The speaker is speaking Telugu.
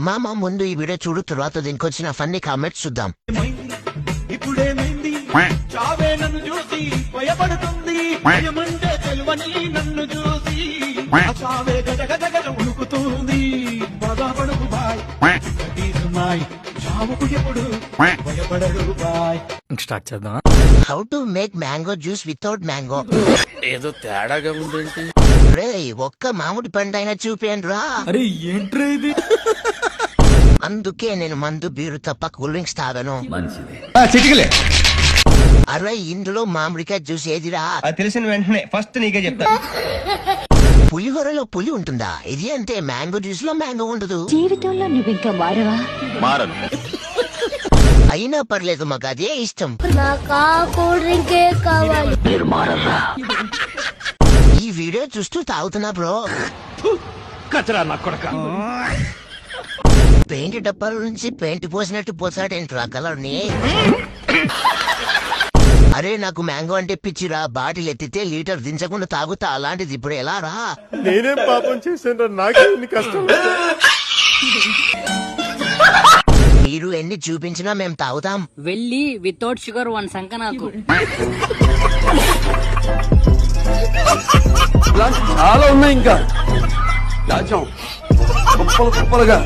మామ ముందు ఈ వీడియో చూడు, తర్వాత దీనికి వచ్చిన ఫన్నీ కామెంట్స్ చూద్దాం. ఇప్పుడేమైంది చావే నన్ను చూసి భయపడుతుంది, భయమంటే తెలువని నన్ను చూసి చావే గజగజగజ ఉణుకుతుంది. బాధపడకు బాయ్, మాయ్ చావుకు ఎప్పుడు భయపడరు బాయ్. స్టార్ట్ చేద్దాం. How to make mango juice without mango. ఏదో తేడాగా ఉందేంటి? రే ఒక్క మామిడి పండైనా చూపేయండి రా. అరే ఏంట్రా ఇది? అందుకే నేను మందు బీరు తప్ప కూల్ డ్రింక్స్ తాగను. చిటికలే అరే ఇందులో మామిడికాయ జ్యూస్ ఏదిరా? తెలిసిన వెంటనే ఫస్ట్ నీకే చెప్తా. పులిహోరలో పులి ఉంటుందా? ఇది అంటే మ్యాంగో జ్యూస్ లో మ్యాంగో ఉండదు. జీవితంలో నువ్వింకా మారవా? మారను. అయినా పర్లేదు, మాకు అదే ఇష్టం. నాకా కూల్ డ్రింకే కావాలి. ఈ వీడియో చూస్తూ తాగుతున్నా బ్రో. కచరా నా కొడక. పెయింట్ డబ్బాల నుంచి పెయింట్ పోసినట్టు పోసాడేంట్రా కలర్ ని. అరే నాకు మ్యాంగో అంటే పిచ్చిరా. బాటిల్ ఎత్తితే లీటర్ దించకుండా తాగుతా, అలాంటిది ఇప్పుడు ఎలా రా? నేనేం పాపం చేశాను? నాకే ఇన్ని కష్టం. మీరు ఎన్ని చూపించినా మేము తాగుతాం. వెళ్ళి వితౌట్ షుగర్ 1 సంక నాకు. చాలా ఉన్నాయి ఇంకా. రాజ్యం కుప్పలుగా